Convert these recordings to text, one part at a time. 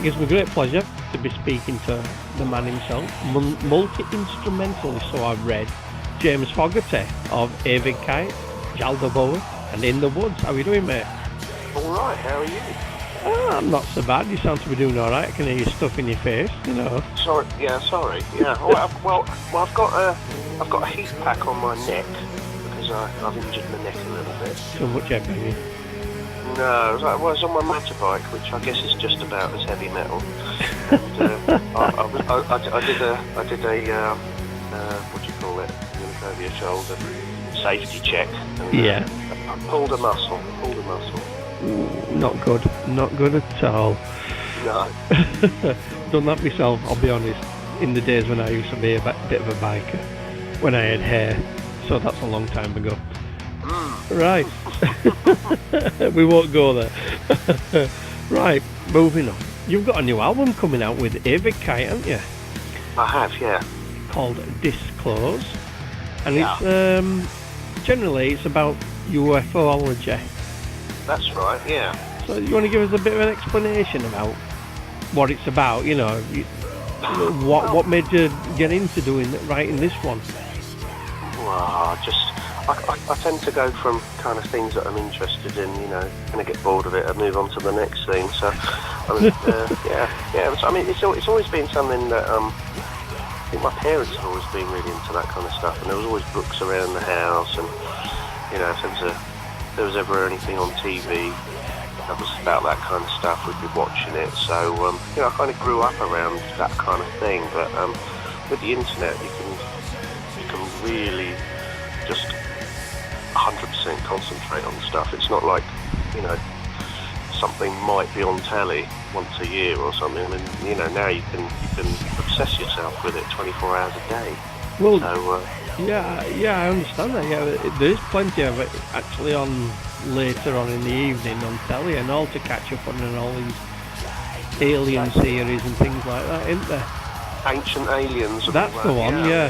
it gives me great pleasure to be speaking to the man himself, multi-instrumentalist, so I've read, James Fogarty of Ewigkeit, Jaldaboath, and In the Woods. How are you doing, mate? Alright, how are you? I'm not so bad. You sound to be doing alright. I can hear you stuff in your face, you know. Sorry. Yeah. Well, I've got a heat pack on my neck because I've injured my neck a little bit. So much heavy. No, it's on my motorbike, which I guess is just about as heavy metal. And, I did a what do you call it? Over your shoulder safety check. And, yeah. I pulled a muscle. Ooh, not good at all. No. Done that myself, I'll be honest, in the days when I used to be a bit of a biker, when I had hair, so that's a long time ago. Right. We won't go there. Right, moving on. You've got a new album coming out with Ewigkeit, haven't you? I have, yeah. Called Disclose. And it's generally it's about UFOlogy. That's right, yeah. So you want to give us a bit of an explanation about what it's about, you know, what made you get into writing this one? Well, I tend to go from kind of things that I'm interested in, you know, and I get bored of it and move on to the next thing. So, I mean, yeah. I mean, it's always been something that I think my parents have always been really into that kind of stuff, and there was always books around the house, and you know, if there was ever anything on TV that was about that kind of stuff, we'd be watching it. So, you know, I kind of grew up around that kind of thing. But with the internet, you can really just 100% concentrate on stuff. It's not like, you know, something might be on telly once a year or something. I mean, you know, now you can obsess yourself with it 24 hours a day. Well, so, yeah, I understand that. Yeah, there's plenty of it actually on later on in the evening on telly and all to catch up on, and all these alien series and things like that, isn't there? Ancient Aliens. That's the one. Yeah.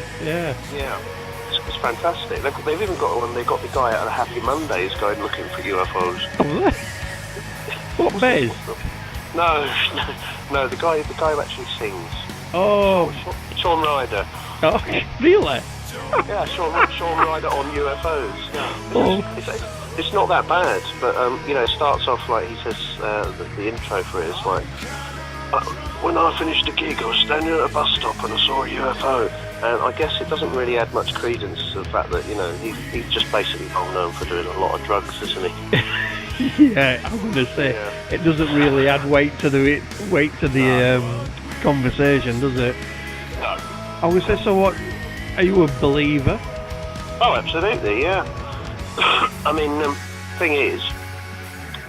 It's fantastic. They've even got one. They've got the guy out of Happy Mondays going looking for UFOs. Oh, what Bez? No. The guy who actually sings. Oh, Sean Ryder. Oh, really? Yeah, Sean Ryder on UFOs. Yeah. Oh. It's not that bad, but you know, it starts off like he says. The intro for it is like, when I finished the gig, I was standing at a bus stop and I saw a UFO. And I guess it doesn't really add much credence to the fact that, you know, he's just basically well known for doing a lot of drugs, isn't he? Yeah, I'm going to say it doesn't really add weight to the conversation, does it? No. I would say, so what? Are you a believer? Oh, absolutely, yeah. I mean, thing is,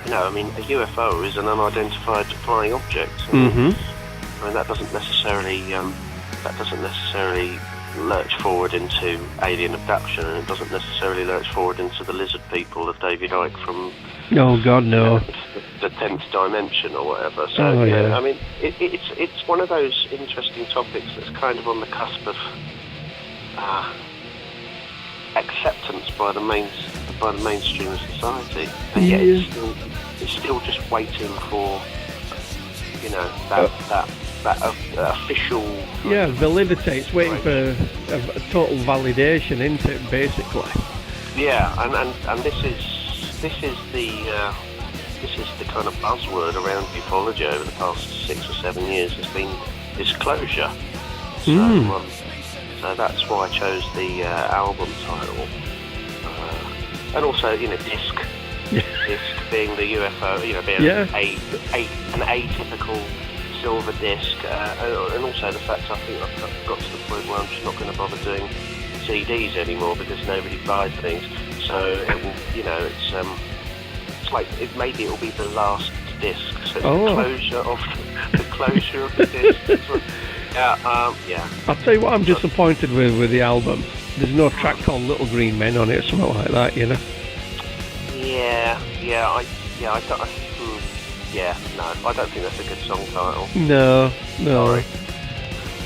you know, I mean, a UFO is an unidentified flying object. Mm-hmm. I mean, that doesn't necessarily lurch forward into alien abduction, and it doesn't necessarily lurch forward into the lizard people of David Icke from oh God, no, the 10th dimension or whatever. So I mean, it's one of those interesting topics that's kind of on the cusp of acceptance by the mainstream of society, and yet it's still just waiting for, you know, that official validity. It's waiting for a total validation, isn't it, basically? Yeah, and this is the kind of buzzword around ufology over the past 6 or 7 years has been disclosure. So that's why I chose the album title, and also, you know, disc being the UFO, you know, being an atypical silver disc, and also the fact I think I've got to the point where I'm just not going to bother doing CDs anymore because nobody buys things. So it will, you know, it's like maybe it will be the last disc. So the closure of the disc. Yeah. I'll tell you what I'm disappointed with the album. There's no track called Little Green Men on it or something like that, you know? I don't think that's a good song title. No. Sorry.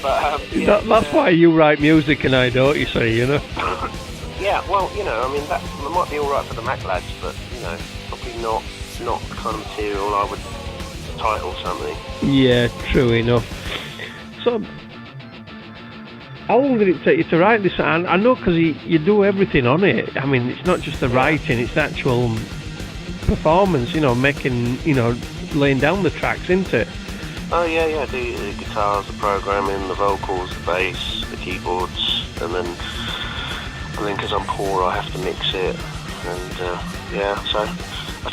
But, that's why you write music and I don't, you say, you know? Yeah, well, you know, I mean, that might be alright for the Mac lads, but, you know, probably not the kind of material I would title something. Yeah, true enough. So, how long did it take you to write this? I know because you do everything on it. I mean, it's not just the writing; it's the actual performance. Making, laying down the tracks, isn't it? Oh yeah. The guitars, the programming, the vocals, the bass, the keyboards, and then because I'm poor, I have to mix it, and so I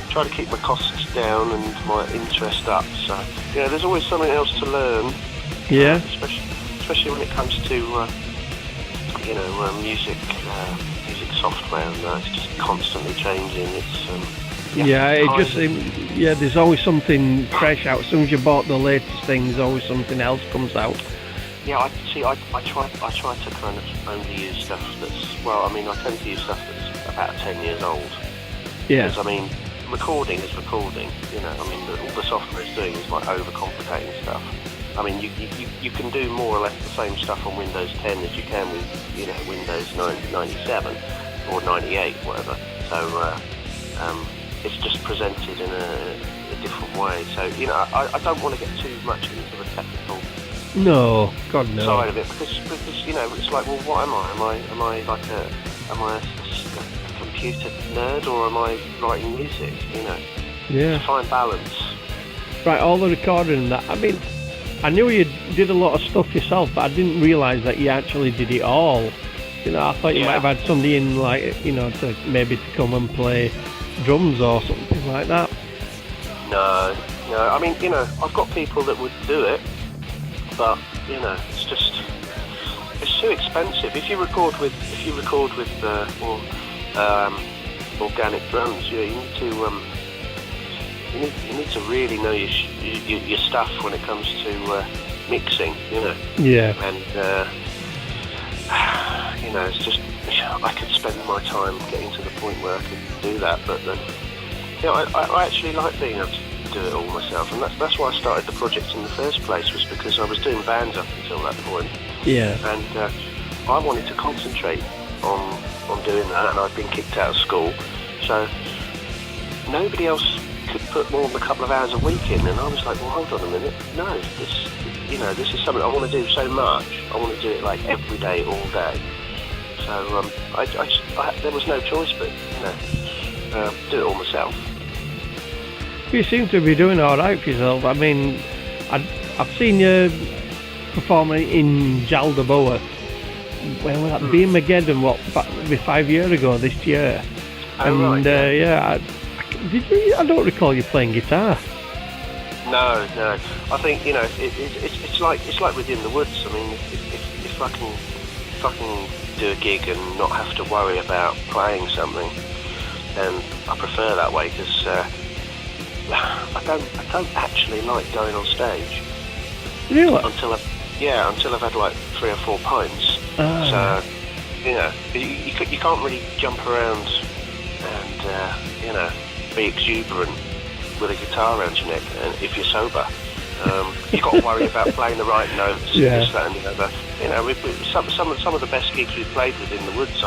try to keep my costs down and my interest up. So there's always something else to learn. Yeah. Especially when it comes to music software and that. It's just constantly changing. It's there's always something fresh out. As soon as you bought the latest thing, there's always something else comes out. Yeah, I try to kind of only use stuff that's, I tend to use stuff that's about 10 years old. Yeah. Because, recording is recording, all the software is doing is like overcomplicating stuff. You can do more or less the same stuff on Windows 10 as you can with, Windows 97 or 98, whatever. So, it's just presented in a different way. So, I don't want to get too much into the technical side of it because it's like, well, what am I? Am I like a computer nerd, or am I writing music? Yeah. To find balance. Right, all the recording and that. I knew you did a lot of stuff yourself, but I didn't realise that you actually did it all. I thought you might have had somebody in, to come and play drums or something like that. No. I've got people that would do it, but it's too expensive. If you record with organic drums, you need to really know your stuff when it comes to mixing, Yeah. And it's just, I could spend my time getting to the point where I could do that, but then I actually like being able to do it all myself, and that's why I started the project in the first place, was because I was doing bands up until that point. Yeah. And I wanted to concentrate on doing that, and I'd been kicked out of school, so nobody else could put more than a couple of hours a week in, and I was like, well, hold on a minute, no, this is something I want to do so much. I want to do it like every day, all day. So there was no choice but do it all myself. You seem to be doing all right for yourself. I've seen you performing in Jaldaboath. When was that? Beamageddon, maybe 5 years ago this year. Right. Did you? I don't recall you playing guitar. No. I think it's like within the woods. If I can do a gig and not have to worry about playing something, then I prefer that way, because I don't actually like going on stage. Really? Until I've had like 3 or 4 pints. So you can't really jump around and be exuberant with a guitar around your neck if you're sober. You've got to worry about playing the right notes, this, that, and the other. Some of the best gigs we've played with in the woods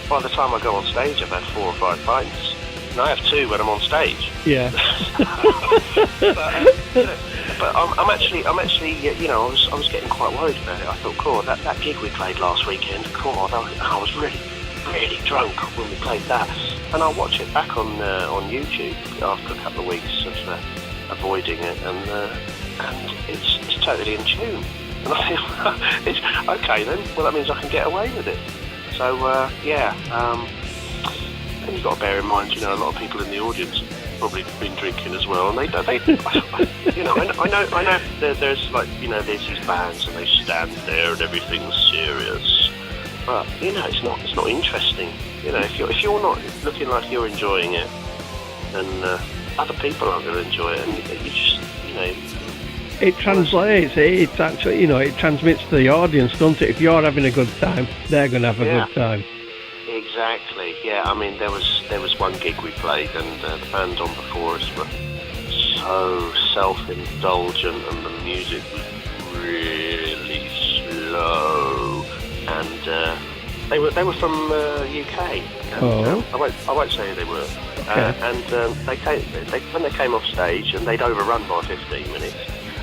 by the time I go on stage, I've had 4 or 5 pints. And I have 2 when I'm on stage. Yeah. But I'm actually, I was getting quite worried about it. I thought, God, that gig we played last weekend, God, I was really, really drunk when we played that. And I'll watch it back on YouTube after a couple of weeks of avoiding it, and it's totally in tune. And I think, it's okay then. Well, that means I can get away with it. So and you've got to bear in mind, a lot of people in the audience have probably been drinking as well, and they I know there's like, there's these bands and they stand there and everything's serious, but it's not interesting. If you're not looking like you're enjoying it, then other people aren't going to enjoy it, and you just it translates. It's actually, it transmits to the audience, doesn't it? If you're having a good time, they're going to have a good time. Exactly. Yeah. There was one gig we played, and the band on before us were so self-indulgent, and the music was really slow, and They were from UK. And, I won't say who they were. And when they came off stage and they'd overrun by 15 minutes,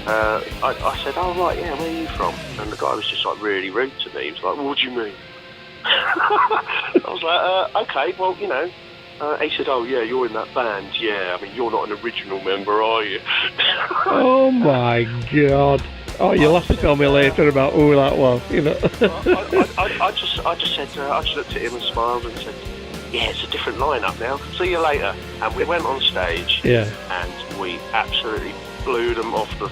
I said, "Oh right, yeah, where are you from?" And the guy was just like really rude to me. He was like, "What do you mean?" I was like, "Okay, well, you know." He said, "Oh yeah, you're in that band. Yeah, I mean, you're not an original member, are you?" Oh my God! Oh, you'll have to tell me later about who that was. You know. I just said, I just looked at him and smiled and said, "Yeah, it's a different lineup now. See you later." And we went on stage. Yeah. And we absolutely blew them off the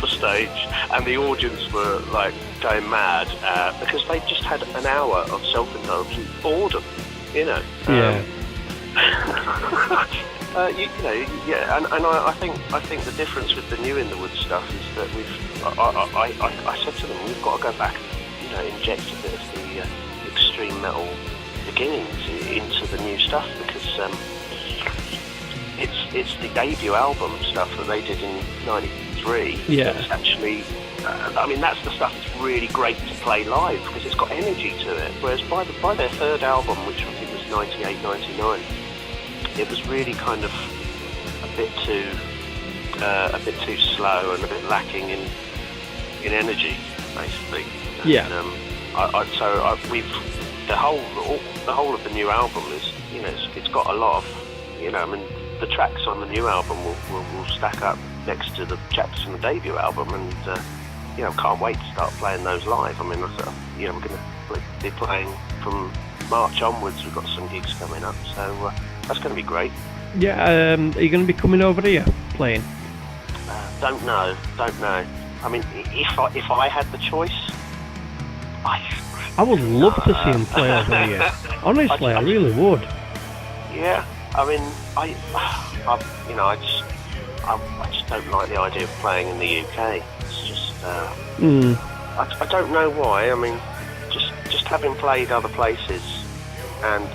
stage, and the audience were like going mad because they just had an hour of self-indulgent boredom. You know. Yeah. And I think the difference with the New in the Woods stuff is that I said to them, we've got to go back and, you know, inject a bit of the extreme metal beginnings into the new stuff, because it's the debut album stuff that they did in '93. Yeah. That's actually. I mean, that's the stuff that's really great to play live because it's got energy to it. Whereas by their third album, which I think was 98, 99, it was really kind of a bit too slow and a bit lacking in energy, basically. And, yeah. The whole of the new album is, you know, it's got a lot of, you know, I mean, the tracks on the new album will stack up next to the chapters from the debut album, and you know, can't wait to start playing those live. I mean, I'm going to be playing from March onwards. We've got some gigs coming up, so that's going to be great. Yeah, are you going to be coming over here playing? Don't know. I mean, if I had the choice, I would love to see him play over here. Honestly, I really would. Yeah, I mean, I just don't like the idea of playing in the UK. It's just, I don't know why. I mean, just having played other places, and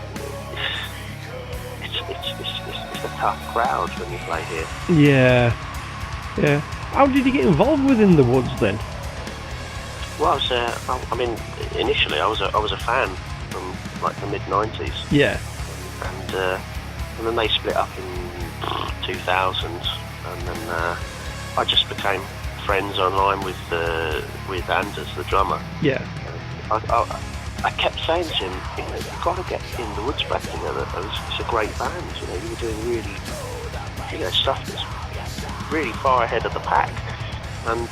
it's a tough crowd when you play here. Yeah. How did you get involved within the Woods then? Well, I mean, initially I was a fan from like the mid '90s. Yeah. And then they split up in 2000, and then I just became friends online with Anders, the drummer. Yeah. I kept saying to him, you know, you've got to get in the Woods back together. It's a great band, you know. You were doing really, you know, stuff that's really far ahead of the pack. And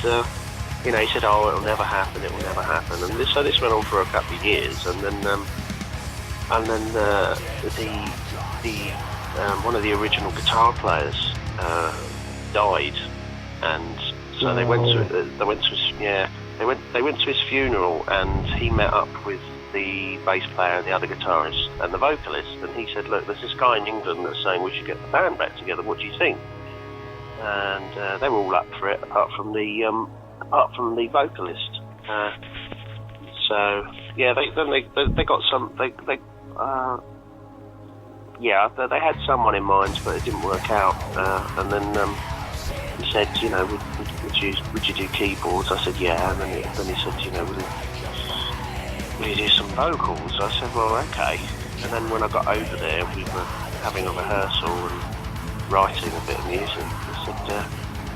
you know, he said, "Oh, it'll never happen. And so this went on for a couple of years, and then one of the original guitar players died, and so they went to his funeral, and he met up with the bass player and the other guitarist and the vocalist, and he said, "Look, there's this guy in England that's saying we should get the band back together. What do you think?" And they were all up for it, apart from the vocalist. So yeah, they got some. They had someone in mind, but it didn't work out. And then he said, you know, would you do keyboards? I said, yeah. And then he said, you know, will you do some vocals? I said, well, okay. And then when I got over there, we were having a rehearsal and writing a bit of music. I said,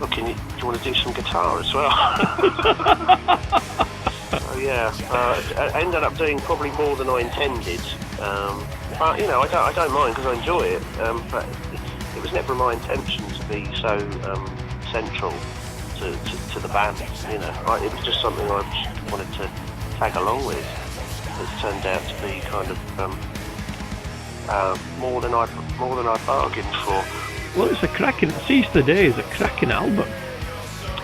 look, do you want to do some guitar as well? So yeah, I ended up doing probably more than I intended. But you know, I don't mind because I enjoy it. But it was never my intention to be so central to the band. You know, it was just something I just wanted to tag along with. It turned out to be kind of more than I bargained for. Well, it's a cracking. Seize the Day is a cracking album.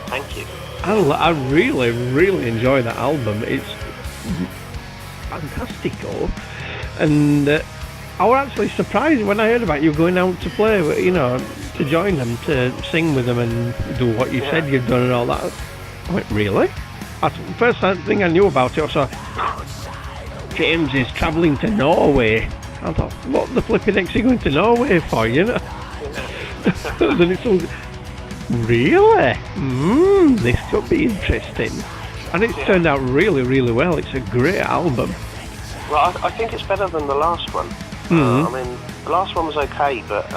Thank you. I really, really enjoy that album. It's fantastical, and I was actually surprised when I heard about you going out to play, you know, to join them, to sing with them and do what you said you've done and all that. I went, really? That's the first thing I knew about it. I saw James is travelling to Norway. I thought, what the flipping heck's he going to Norway for, you know? Then it's all, really? This could be interesting. And it's turned out really, really well. It's a great album. Well, I think it's better than the last one. I mean, the last one was okay, but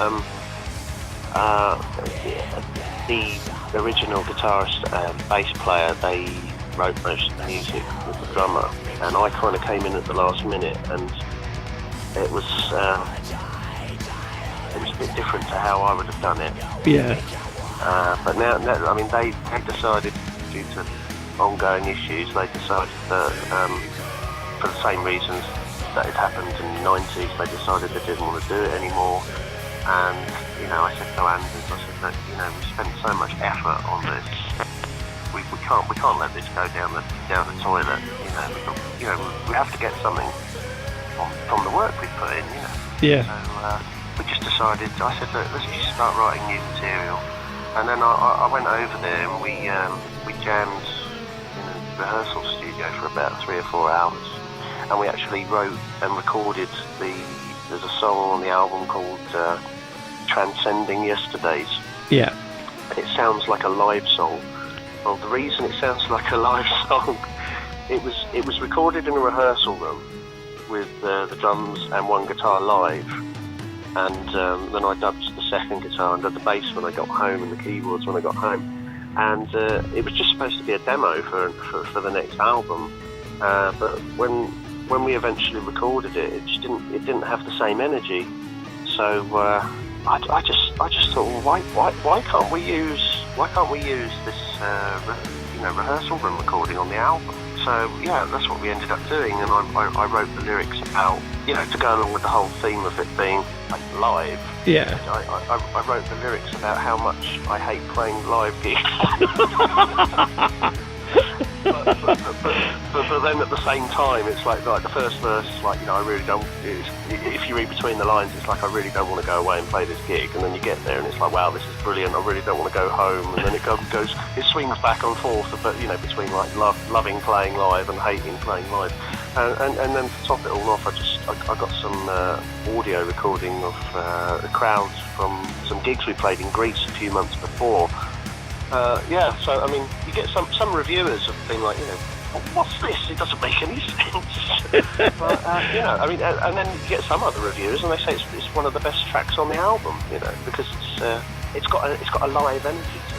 the original guitarist, bass player, they wrote most of the music with the drummer, and I kind of came in at the last minute, and it was a bit different to how I would have done it. Yeah. But now, I mean, they decided, due to ongoing issues, they decided that, for the same reasons that had happened in the 90s, they decided they didn't want to do it anymore. And, you know, I said to Anders, I said that, you know, we spent so much effort on this, we can't let this go down the toilet. You know, we have to get something from the work we put in, you know. Yeah. So we just decided, I said, look, let's just start writing new material. And then I went over there and we jammed in a rehearsal studio for about 3 or 4 hours. And we actually wrote and recorded there's a song on the album called Transcending Yesterdays. Yeah. And it sounds like a live song. Well, the reason it sounds like a live song, it was recorded in a rehearsal room with the drums and one guitar live. And then I dubbed the second guitar and did the bass when I got home and the keyboards when I got home. And it was just supposed to be a demo for the next album. But when we eventually recorded it, it didn't have the same energy. So I just thought, well, why can't we use this rehearsal room recording on the album? So yeah, that's what we ended up doing, and I wrote the lyrics about, you know, to go along with the whole theme of it being like live. Yeah. I wrote the lyrics about how much I hate playing live gigs. but then at the same time, it's like the first verse is like, you know, I really don't. If you read between the lines, it's like I really don't want to go away and play this gig, and then you get there and it's like, wow, this is brilliant. I really don't want to go home, and then it swings back and forth, but you know, between like loving playing live and hating playing live, and then to top it all off, I got some audio recording of the crowds from some gigs we played in Greece a few months before. So I mean, you get some reviewers have been like, you know, what's this? It doesn't make any sense. But I mean, and then you get some other reviewers, and they say it's one of the best tracks on the album, you know, because it's got a live energy to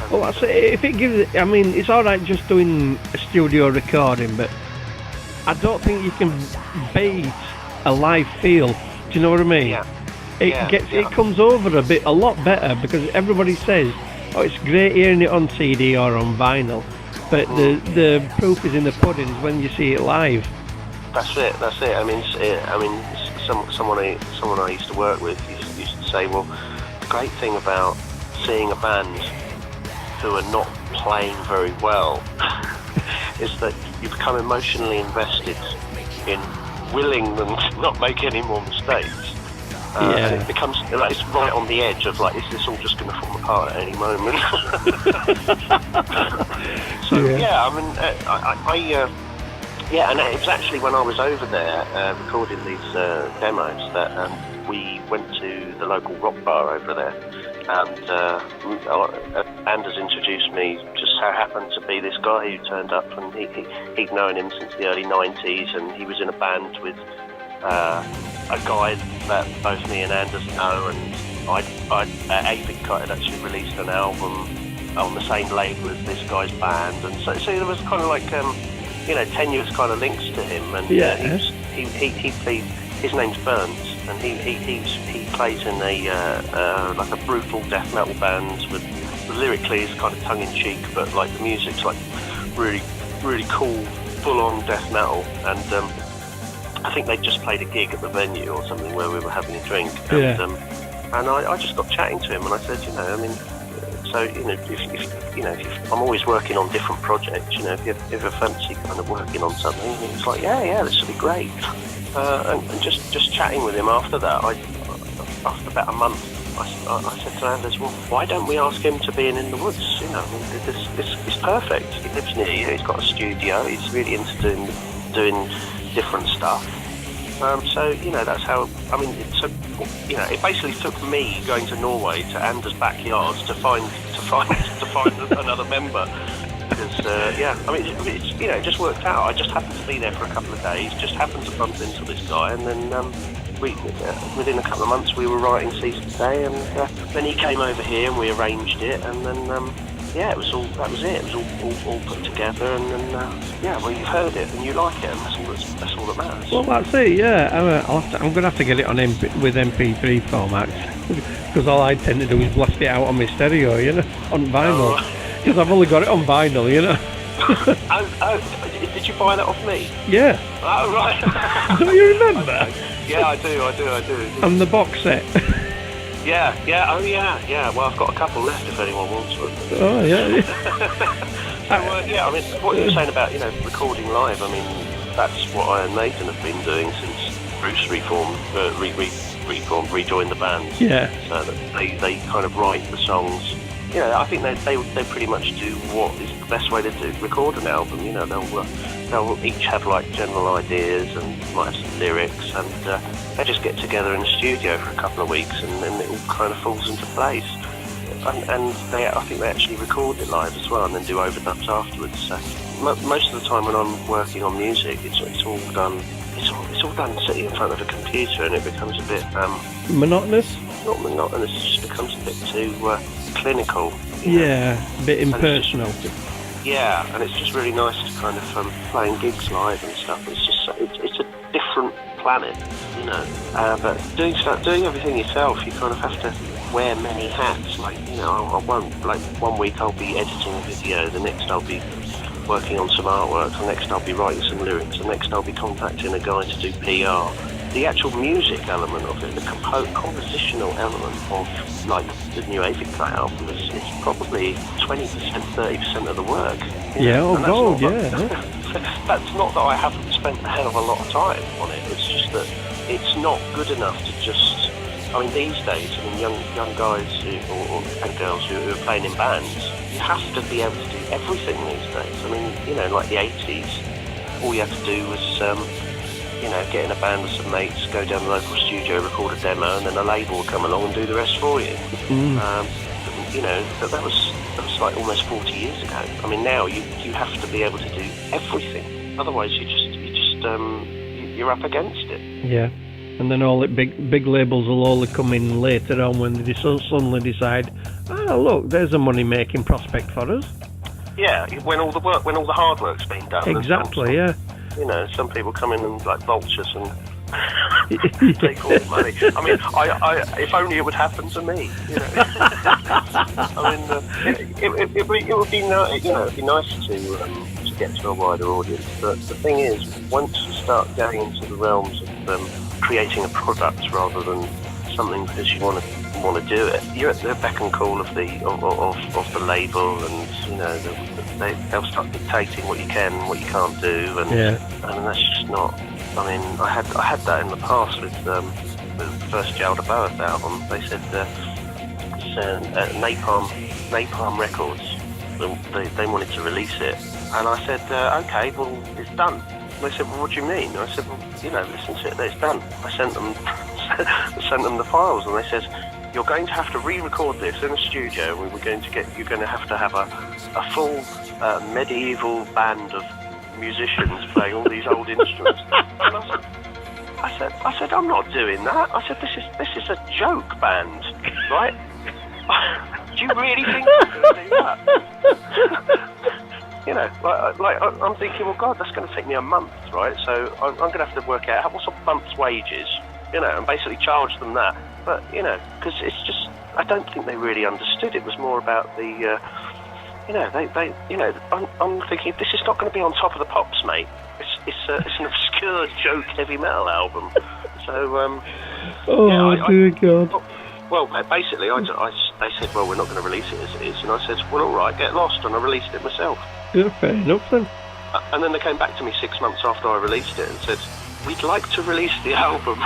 it. Well, that's it. If it gives, I mean, it's all right just doing a studio recording, but I don't think you can bait a live feel. Do you know what I mean? Yeah. It comes over a lot better, because everybody says, oh, it's great hearing it on CD or on vinyl, but the proof is in the pudding is when you see it live. That's it. I mean, someone I used to work with used to say, well, the great thing about seeing a band who are not playing very well is that you become emotionally invested in willing them to not make any more mistakes. And it becomes, like, it's right on the edge of like, is this all just going to fall apart at any moment? So I mean, and it was actually when I was over there recording these demos that we went to the local rock bar over there, and Anders introduced me. Just so happened to be this guy who turned up, and he'd known him since the early 90s, and he was in a band with a guy that both me and Anders know, and Ewigkeit had actually released an album on the same label as this guy's band, and so there was kind of like tenuous kind of links to him, and he played. His name's Burns, and he plays in a like a brutal death metal band with lyrically it's kind of tongue in cheek, but like the music's like really really cool, full on death metal, and I think they just played a gig at the venue or something where we were having a drink, and I just got chatting to him, and I said, I mean, so if I'm always working on different projects, if you ever fancy kind of working on something, and he's like, yeah, this would be great, and just chatting with him after that, after about a month, I said to Anders, well, why don't we ask him to be in the Woods? I mean, this is perfect. He lives near you. He's got a studio. He's really into doing different stuff. So that's how. I mean, it basically took me going to Norway to Anders' backyard to find another member because yeah, I mean, it's, you know, it just worked out. I just happened to be there for a couple of days, just happened to bump into this guy, and then within a couple of months we were writing Season Day, and then he came over here and we arranged it, and then yeah, that was it. It was all put together, and then yeah, well, you've heard it and you like it, and that's all that matters. Well, that's it. Yeah, I'm gonna have to get it on with MP3 formats, because all I tend to do is blast it out on my stereo, you know, on vinyl, because I've only got it on vinyl, you know. Did you buy that off me? Yeah. Oh, right. Don't you remember? Yeah, I do. And the box set. Yeah, oh yeah. Well, I've got a couple left if anyone wants one. Oh, yeah. So, yeah, I mean, what you were saying about, you know, recording live, I mean, that's what I and Nathan have been doing since Bruce rejoined the band. Yeah. So that they kind of write the songs. You know, I think they pretty much do what is the best way to record an album. You know, they'll each have like general ideas and might have some lyrics, and they just get together in the studio for a couple of weeks, and then it all kind of falls into place. And I think they actually record it live as well, and then do overdubs afterwards. So most of the time when I'm working on music, it's all done. It's all done sitting in front of a computer, and it becomes a bit monotonous. Not monotonous. It just becomes a bit too clinical. Yeah, a bit impersonal. Yeah, and it's just really nice to kind of playing gigs live and stuff. It's just it's a different planet, you know. But doing everything yourself, you kind of have to wear many hats. Like, you know, I won't, like, one week I'll be editing a video, the next I'll be working on some artwork, the next I'll be writing some lyrics, the next I'll be contacting a guy to do PR. The actual music element of it, the compositional element of, like, the new Ewigkeit album is probably 20%, 30% of the work. Yeah, oh God, yeah. That's not that I haven't spent a hell of a lot of time on it. It's just that it's not good enough to just. I mean, these days, I mean, young guys and girls who are playing in bands, you have to be able to do everything these days. I mean, you know, like the 80s, all you had to do was. You know, get in a band with some mates, go down the local studio, record a demo, and then a label will come along and do the rest for you. You know, that was like almost 40 years ago. I mean, now you have to be able to do everything. Otherwise, you're up against it. Yeah, and then all the big labels will only come in later on when they suddenly decide, oh look, there's a money-making prospect for us. Yeah, when all the hard work's been done. Exactly. Yeah. You know, some people come in and like vultures and take all the money. I mean, I if only it would happen to me. You know, I mean, it would be nice. You know, it'd be nice to get to a wider audience. But the thing is, once you start going into the realms of creating a product rather than something because you want to do it, you're at the beck and call of the label, and you know they'll start dictating what you can and what you can't do, and that's just not. I mean, I had that in the past with the first Jaldaboath album. They said Napalm Records, they wanted to release it, and I said, okay, well, it's done. They said, well, what do you mean? And I said, well, you know, listen to it, it's done. I sent them the files, and they said, you're going to have to re-record this in a studio. You're going to have a full medieval band of musicians playing all these old instruments. And I said, I'm not doing that. I said, this is a joke band, right? Do you really think I'm going to do that? You know, like I'm thinking, well, God, that's going to take me a month, right? So I'm going to have to work out what's a month's wages, you know, and basically charge them that. But, you know, because it's just, I don't think they really understood. It was more about the, you know, they you know, I'm thinking, this is not going to be on top of the pops, mate. It's an obscure joke heavy metal album. So, dear God. Well, basically, they said, well, we're not going to release it as it is. And I said, well, all right, get lost. And I released it myself. Yeah, fair enough then. And then they came back to me 6 months after I released it and said, we'd like to release the album.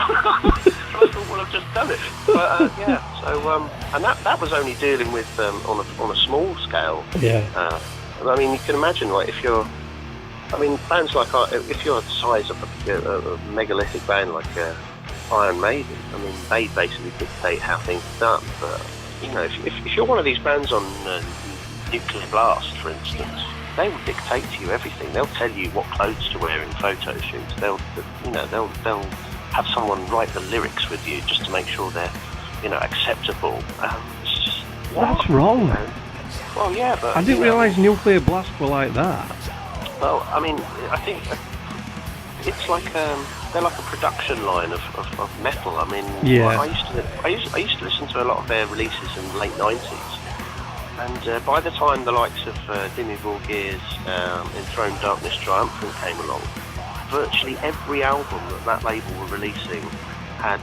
I thought, well, I've just done it. But, yeah, so, and that was only dealing with, on a small scale. Yeah. I mean, you can imagine, like, if you're, I mean, bands like, if you're the size of a megalithic band like Iron Maiden, I mean, they basically dictate how things are done. But, you know, if you're one of these bands on Nuclear Blast, for instance, they will dictate to you everything. They'll tell you what clothes to wear in photo shoots. They'll have someone write the lyrics with you just to make sure they're, acceptable. It's just, That's wrong. You know? Well, yeah, but I didn't realise nuclear blasts were like that. Well, I mean, I think it's like they're like a production line of metal. I mean, yeah. I used to listen to a lot of their releases in the late 90s, and by the time the likes of Dimmy Borgir's Enthroned Darkness Triumphant came along, virtually every album that label were releasing had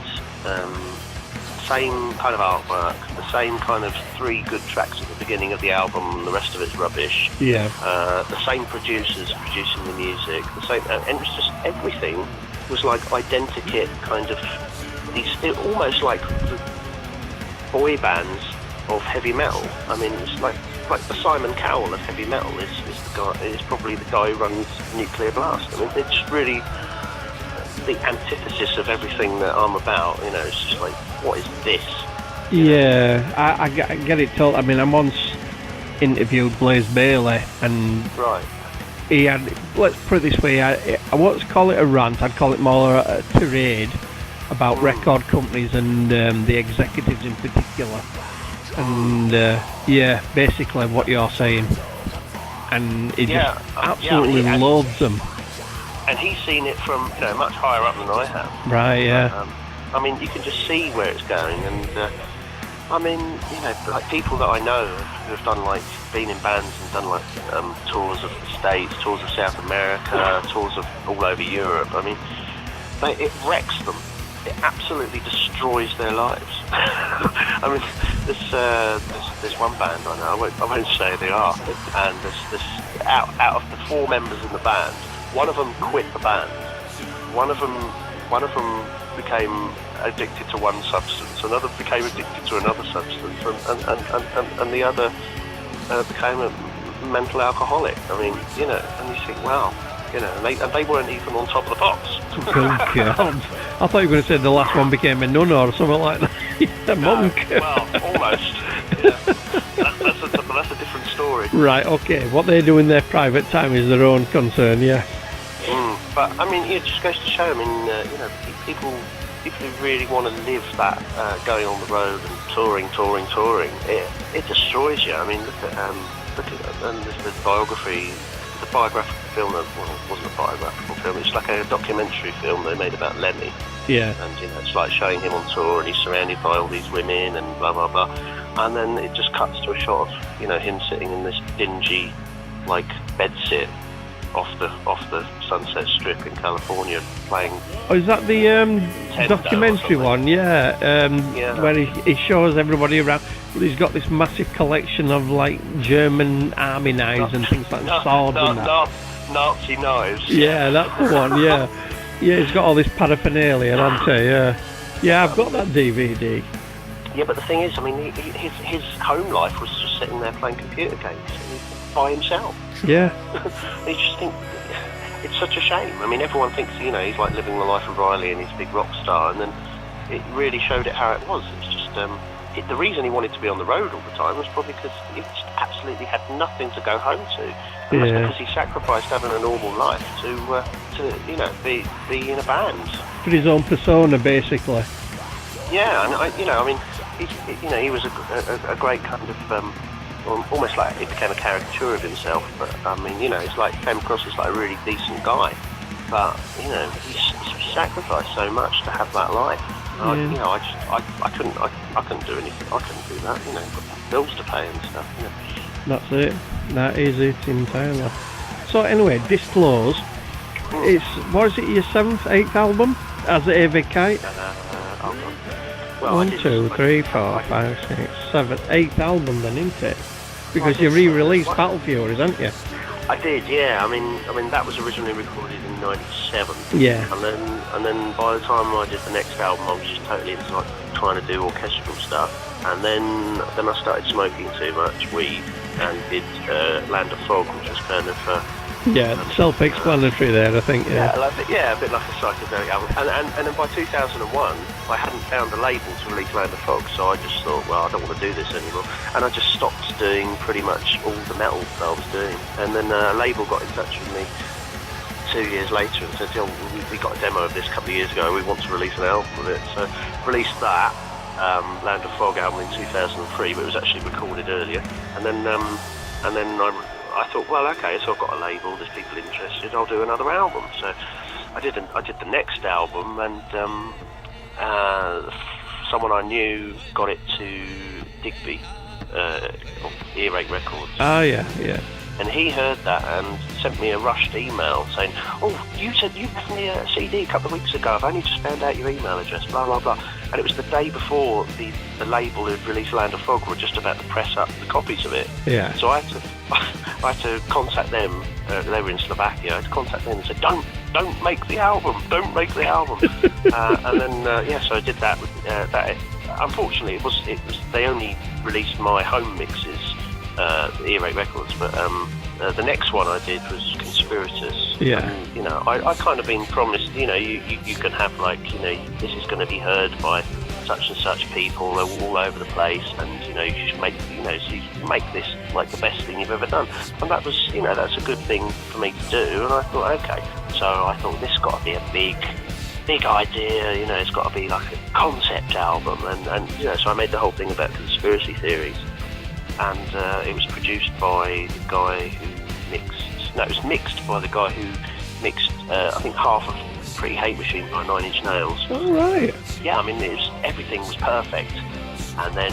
same kind of artwork, the same kind of 3 good tracks at the beginning of the album, and the rest of it's rubbish. Yeah. The same producers producing the music, the same, and it was just everything was like identikit kind of these, almost like the boy bands of heavy metal. I mean, it's like the Simon Cowell of heavy metal is probably the guy who runs Nuclear Blast. I mean, it's really the antithesis of everything that I'm about. It's just like, what is this? Yeah, I get it told. I mean, I once interviewed Blaze Bailey, and right. He had, let's put it this way, I won't call it a rant, I'd call it more a tirade about record companies and the executives in particular. And yeah, basically what you're saying. And he just absolutely loathes them. And he's seen it from much higher up than I have. Right, yeah. I mean, you can just see where it's going, and I mean, like people that I know who have done been in bands and done tours of the States, tours of South America, tours of all over Europe. I mean, it wrecks them. It absolutely destroys their lives. I mean, there's one band I know. I won't say they are. And there's out of the 4 members in the band, one of them quit the band. One of them became addicted to one substance. Another became addicted to another substance, and the other became a mental alcoholic. I mean, and you think, wow. And they weren't even on top of the pops. Oh, God. I thought you were going to say the last one became a nun or something like that. A monk. Well, almost. Yeah. That's a different story. Right, okay. What they do in their private time is their own concern, yeah. But, I mean, it just goes to show, I mean, people who really want to live that, going on the road and touring, it destroys you. I mean, look at and there's the biographical film, it wasn't a biographical film, it's like a documentary film they made about Lemmy. Yeah. And, it's like showing him on tour and he's surrounded by all these women and blah, blah, blah. And then it just cuts to a shot of, him sitting in this dingy, bedsit off the Sunset Strip in California playing. Oh, is that the documentary one? Yeah. Where he shows everybody around. He's got this massive collection of German army knives and things like swords and that. Nazi knives. Yeah, that's the one. Yeah, yeah. He's got all this paraphernalia, hasn't he? Yeah. Yeah, I've got that DVD. Yeah, but the thing is, I mean, his home life was just sitting there playing computer games by himself. Yeah. You just think it's such a shame. I mean, everyone thinks he's living the life of Riley and he's a big rock star, and then it really showed it how it was. It's just the reason he wanted to be on the road all the time was probably because he just absolutely had nothing to go home to, and that's because he sacrificed having a normal life to be in a band. For his own persona, basically. Yeah, and I mean, he was a great kind of. Almost like he became a caricature of himself, but I mean, it's like he came across as a really decent guy, but he sacrificed so much to have that life. Yeah. I couldn't do anything. I couldn't do that. Got bills to pay and stuff. That's it. That is it entirely. So anyway, Disclose. It's what is it? Your 7th, 8th album as Ewigkeit? 1, 2, 3, 4, 5, 6, 7, 8th album then, isn't it? Because you re-released Battle Furies, haven't you? I did, yeah. I mean that was originally recorded in '97. Yeah. And then by the time I did the next album, I was just totally into trying to do orchestral stuff. And then I started smoking too much weed and did Land of Fog, which was kind of Yeah, self-explanatory there, I think. Yeah, a bit like a psychedelic album. And then by 2001, I hadn't found a label to release Land of Fog, so I just thought, well, I don't want to do this anymore. And I just stopped doing pretty much all the metal that I was doing. And then a label got in touch with me 2 years later and said, "Oh, we got a demo of this a couple of years ago. We want to release an album of it." So released that Land of Fog album in 2003, but it was actually recorded earlier. And then I thought, well, okay, so I've got a label. There's people interested. I'll do another album. So I did the next album, and someone I knew got it to Digby, of Earache Records. Oh yeah, yeah. And he heard that and sent me a rushed email saying, "Oh, you said you left me a CD a couple of weeks ago. I've only just found out your email address, blah, blah, blah." And it was the day before the label who'd released Land of Fog were just about to press up the copies of it. Yeah. So I had to contact them. They were in Slovakia. I had to contact them and say, don't make the album. Don't make the album. And then, so I did that. That unfortunately, it was they only released my home mixes, Earache Records, but the next one I did was Conspirators. Yeah. And, I kind of been promised, you can have this is going to be heard by such and such people all over the place, and you should make this like the best thing you've ever done. And that was, that's a good thing for me to do. And I thought, okay, so I thought this got to be a big idea, it's got to be like a concept album, and so I made the whole thing about conspiracy theories. And it was produced by the guy who mixed by the guy who mixed, I think, half of Pretty Hate Machine by Nine Inch Nails. All right. Yeah, I mean, everything was perfect. And then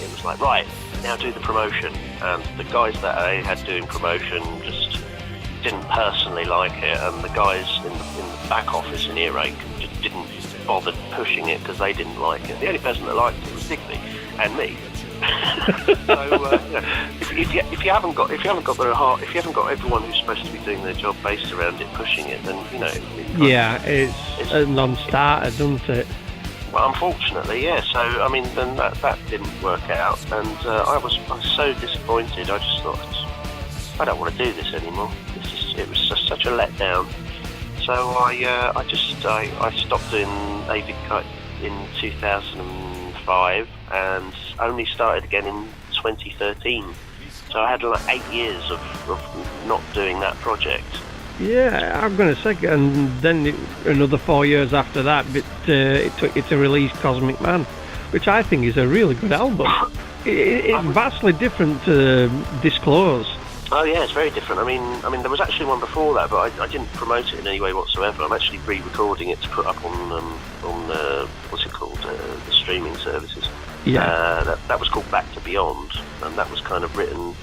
it was like, right, now do the promotion. And the guys that I had doing promotion just didn't personally like it, and the guys in the back office in Earache just didn't bother pushing it because they didn't like it. The only person that liked it was Digby and me. So if you haven't got their heart, if you haven't got everyone who's supposed to be doing their job based around it pushing it, then it's a non-starter, doesn't it? Well, unfortunately, yeah. So I mean, then that didn't work out, and I was so disappointed. I just thought, I don't want to do this anymore. It was just such a letdown. So I stopped doing Ewigkeit in 2005 and only started again in 2013. So I had like 8 years of not doing that project. Yeah, I'm going to say, and then another 4 years after that, but it took you to release Cosmic Man, which I think is a really good album. It's vastly different to Disclose. Oh yeah, it's very different. I mean, there was actually one before that, but I didn't promote it in any way whatsoever. I'm actually re-recording it to put up on what's it called, the streaming services. Yeah. That was called Back to Beyond, and that was kind of written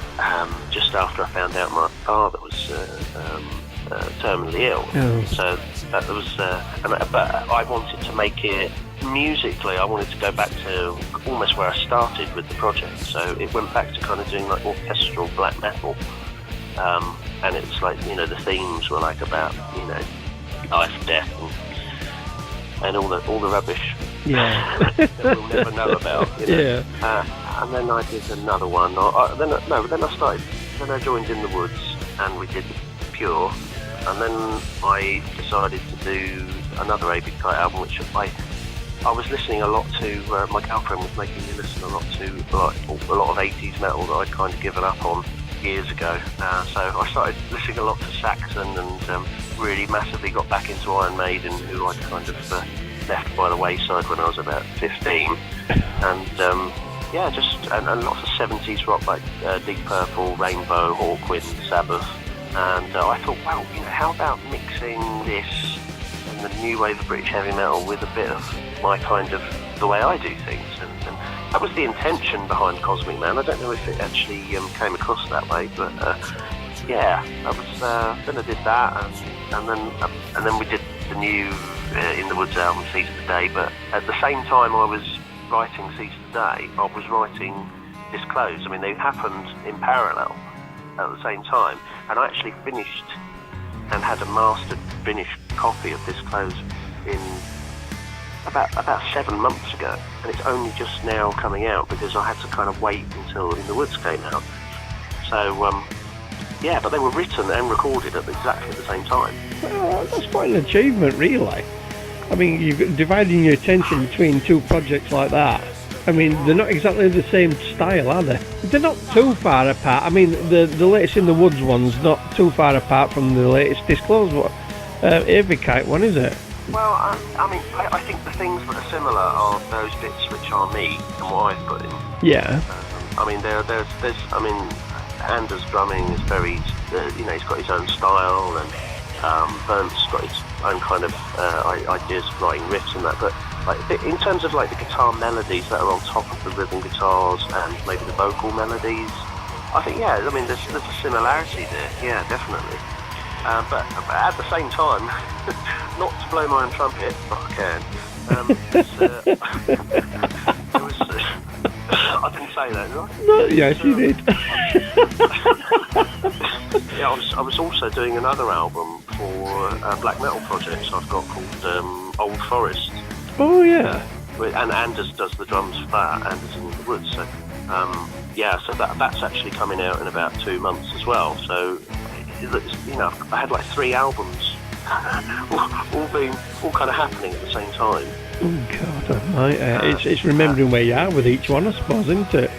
just after I found out my father was terminally ill. Oh. So that was, but I wanted to make it musically. I wanted to go back to almost where I started with the project. So it went back to kind of doing like orchestral black metal, and it's like the themes were like about life, death, and all the rubbish. Yeah. that we'll never know about. Yeah. And then I did another one. Then I joined In the Woods, and we did Pure. And then I decided to do another Ewigkeit album, which I was listening a lot to. My girlfriend was making me listen a lot to a lot of 80s metal that I'd kind of given up on years ago. So I started listening a lot to Saxon, and really massively got back into Iron Maiden, who I'd kind of left by the wayside when I was about 15. And and lots of 70s rock like Deep Purple, Rainbow, Hawkwind, Sabbath. And I thought, well, how about mixing this and the new wave of British heavy metal with a bit of my kind of the way I do things, and that was the intention behind Cosmic Man. I don't know if it actually came across that way, but that was. Then I did that, and then we did the new In the Woods album, Seeds of the Day. But at the same time, I was writing Seeds of the Day, I was writing Disclose. I mean, they happened in parallel at the same time, and I actually finished and had a mastered finished copy of Disclose in about 7 months ago, and it's only just now coming out because I had to kind of wait until In the Woods came out. So Yeah, but they were written and recorded at exactly the same time. Well, that's quite an achievement, really. I mean, you're dividing your attention between two projects like that. I mean, they're not exactly the same style, are they? They're not too far apart. I mean, the latest In the Woods one's not too far apart from the latest Disclosed one. Ewigkeit one, is it? Well, I think the things that are similar are those bits which are me and what I've put in. Yeah. I mean, there's I mean, Anders' drumming is very, you know, he's got his own style, and Berndt's got his own kind of ideas of writing riffs and that, but like in terms of like the guitar melodies that are on top of the rhythm guitars and maybe the vocal melodies, I think, yeah, I mean, there's a similarity there, yeah, definitely. But at the same time, not to blow my own trumpet, but I can. I didn't say that, did I? No, yes, you did. Yeah, I was also doing another album for a black metal project I've got called Old Forest. Oh, yeah. And Anders does the drums for that, Anders in the Woods. So, yeah, so that's actually coming out in about 2 months as well. So, you know, I had like 3 albums, all kind of happening at the same time. Oh God, it's remembering where you are with each one, I suppose, isn't it?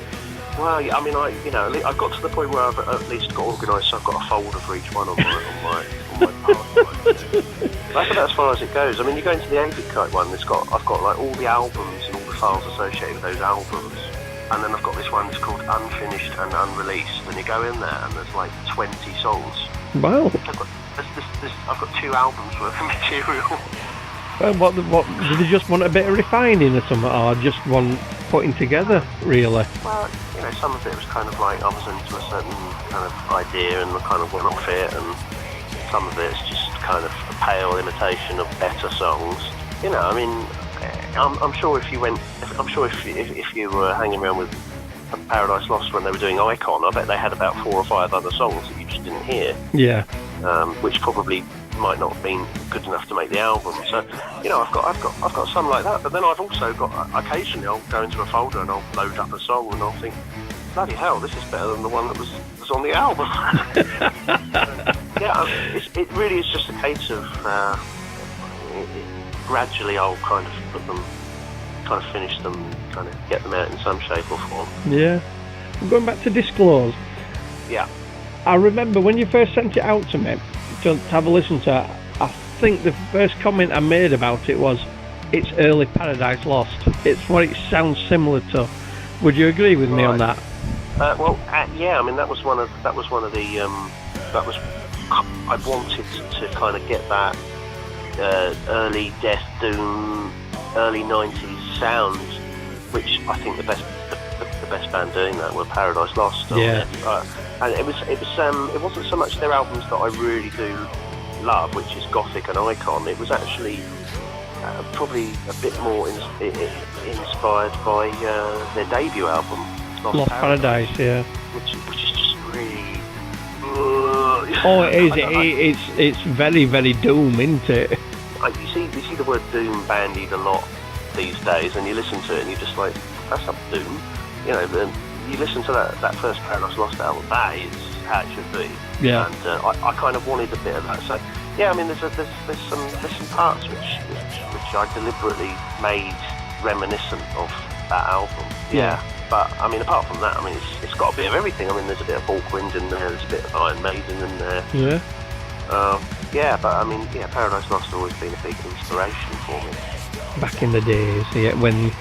Well, yeah, I mean, I've got to the point where I've at least got organised, so I've got a folder for each one on my part. That's about as far as it goes. I mean, you go into the Ewigkeit one, I've got like all the albums and all the files associated with those albums, and then I've got this one that's called Unfinished and Unreleased, and you go in there and there's like 20 songs. Wow. I've got 2 albums worth of material. What did they just want a bit of refining or something, or just one putting together, really? Well, you know, some of it was kind of like I was into a certain kind of idea and I kind of went off it, and some of it's just kind of a pale imitation of better songs. You know, I mean, I'm sure if you were hanging around with Paradise Lost when they were doing Icon, I bet they had about 4 or 5 other songs that you just didn't hear. Yeah. Which probably might not have been good enough to make the album. So, you know, I've got some like that. But then I've also got, occasionally I'll go into a folder and I'll load up a song and I'll think, bloody hell, this is better than the one that was on the album. Yeah, it really is just a case of gradually I'll kind of put them, kind of finish them, kind of get them out in some shape or form. Yeah. Going back to Disclosed. Yeah. I remember when you first sent it out to me to have a listen to it, I think the first comment I made about it was, it's early Paradise Lost. It's what it sounds similar to. Would you agree with me on that? Yeah. I mean, that was one of the I wanted to kind of get that early Death Doom, early 90s sound, which I think the best band doing that were Paradise Lost. Yeah. And it wasn't so much their albums that I really do love, which is Gothic and Icon. It was actually probably a bit more inspired by their debut album, Lost Paradise, yeah. Which is just really. Oh, it is. It's very, very doom, isn't it? You see the word doom bandied a lot these days, and you listen to it and you're just like, that's not doom. You know, you listen to that first Paradise Lost album, that is how it should be. Yeah. And I kind of wanted a bit of that. So yeah, I mean, there's some parts which I deliberately made reminiscent of that album. Yeah. But I mean, apart from that, I mean, it's got a bit of everything. I mean, there's a bit of Hawkwind in there, there's a bit of Iron Maiden in there. Yeah. Yeah, but I mean, yeah, Paradise Lost has always been a big inspiration for me. Back in the days, yeah, when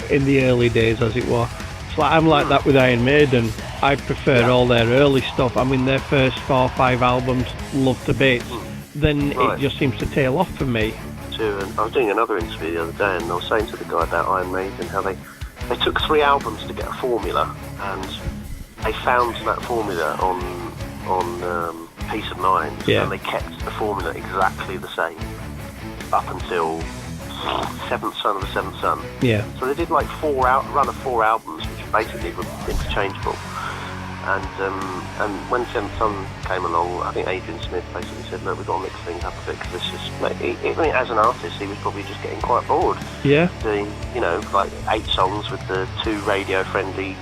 in the early days, as it were. It's like I'm like that with Iron Maiden. I prefer all their early stuff. I mean, their first 4 or 5 albums, love to bits. Then it just seems to tail off for me. And I was doing another interview the other day, and I was saying to the guy about Iron Maiden how they took 3 albums to get a formula, and they found that formula on Peace of Mind, and they kept the formula exactly the same up until Seventh Son of the Seventh Son. Yeah. So they did like run of 4 albums, which basically were interchangeable. And when Seventh Son came along, I think Adrian Smith basically said, look, we've got to mix things up a bit, because this is, like, I mean, as an artist, he was probably just getting quite bored. Yeah. Doing, you know, like 8 songs with the 2 radio-friendly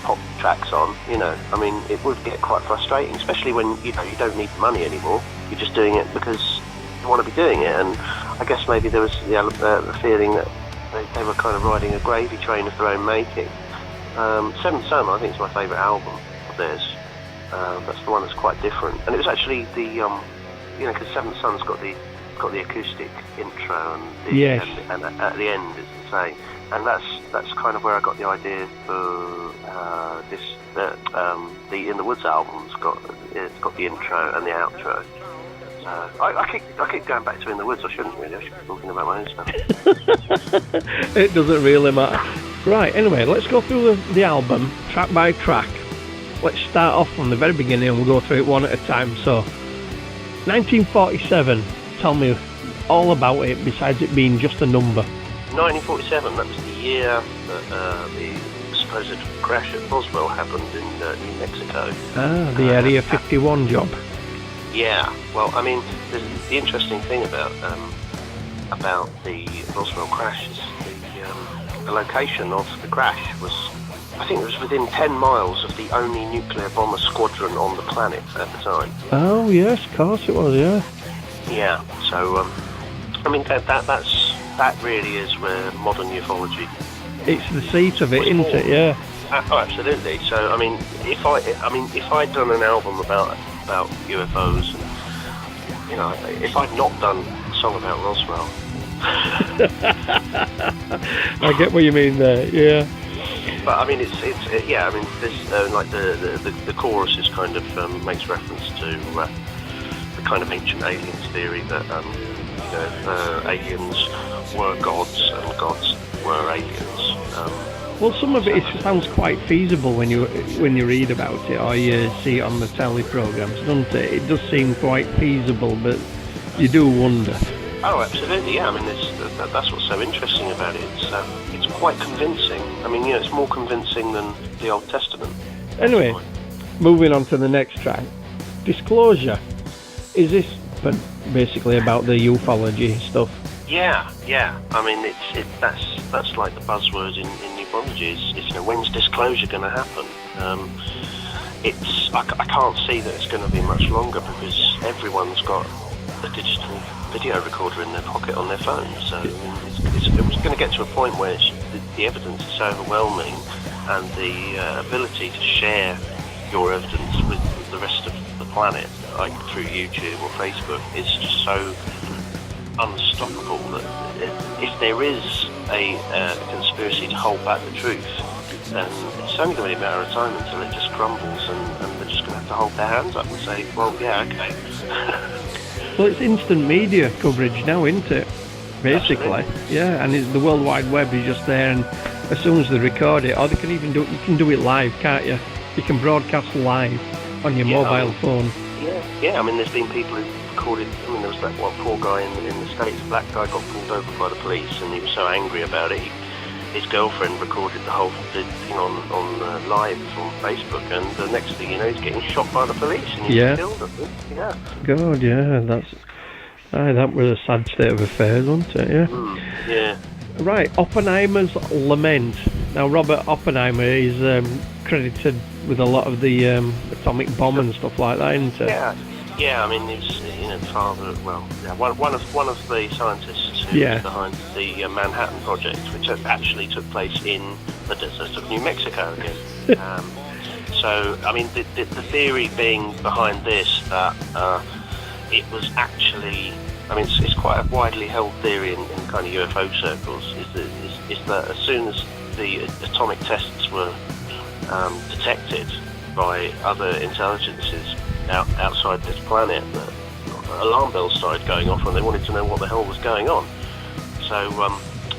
pop tracks on, you know, I mean, it would get quite frustrating, especially when, you know, you don't need the money anymore. You're just doing it because you want to be doing it. And I guess maybe there was the feeling that they were kind of riding a gravy train of their own making. Seventh Son, I think, is my favourite album of theirs. That's the one that's quite different. And it was actually the, you know, because Seventh Son's got the acoustic intro and at the end it's the same. And that's kind of where I got the idea for the In the Woods album's got the intro and the outro. So I keep going back to In the Woods. I shouldn't really. I should be talking about my own stuff. It doesn't really matter. Right. Anyway, let's go through the album track by track. Let's start off from the very beginning and we'll go through it one at a time. So, 1947. Tell me all about it. Besides it being just a number. 1947. That was the year that the supposed crash at Roswell happened in New Mexico. The Area 51 job. Yeah, well, I mean, the interesting thing about the Roswell crash is the location of the crash was, I think it was within 10 miles of the only nuclear bomber squadron on the planet at the time. Oh, yes, of course it was, yeah. Yeah, so, I mean, that really is where modern ufology... It's the seat of it, isn't it? Yeah. Oh, absolutely. So, I mean, if I'd done an album about UFOs, and, you know, if I'd not done a song about Roswell. I get what you mean there. Yeah. But I mean, it's yeah. I mean, this like the chorus is kind of makes reference to the kind of ancient aliens theory that you know, aliens were gods and gods were aliens. Well, some of it sounds quite feasible when you read about it or you see it on the telly programmes, doesn't it? It does seem quite feasible, but you do wonder. Oh, absolutely, yeah. I mean, that's what's so interesting about it. It's quite convincing. I mean, you know, it's more convincing than the Old Testament. Anyway, moving on to the next track. Disclosure. Is this basically about the ufology stuff? Yeah. I mean, that's like the buzzword in ufology. Is you know, when's disclosure going to happen? I can't see that it's going to be much longer because everyone's got a digital video recorder in their pocket on their phone. So it was going to get to a point where the evidence is so overwhelming, and the ability to share your evidence with the rest of the planet, like through YouTube or Facebook, is just so unstoppable that if there is a conspiracy to hold back the truth, then it's only going to be a matter of time until it just crumbles, and they're just going to have to hold their hands up and say, well, yeah, okay. Well, it's instant media coverage now, isn't it? Basically. Absolutely. Yeah, and the World Wide Web is just there, and as soon as they record it, or they can even you can do it live, can't you? You can broadcast live on your mobile phone. Yeah, I mean, there's been people who recorded, I mean, there was that one poor guy in the States, a black guy got pulled over by the police, and he was so angry about it, his girlfriend recorded the whole thing on live on Facebook, and the next thing you know, he's getting shot by the police, and he's killed, I think. Yeah. God, yeah, that was a sad state of affairs, wasn't it? Yeah. Yeah. Right, Oppenheimer's Lament. Now, Robert Oppenheimer is credited with a lot of the atomic bomb and stuff like that, isn't it? Yeah. I mean, he's the father. Well, yeah, one of the scientists who was behind the Manhattan Project, which actually took place in the desert of New Mexico again. So, I mean, the theory being behind this that it was actually, I mean, it's quite a widely held theory in kind of UFO circles, is that as soon as the atomic tests were detected by other intelligences outside this planet, that alarm bells started going off and they wanted to know what the hell was going on. So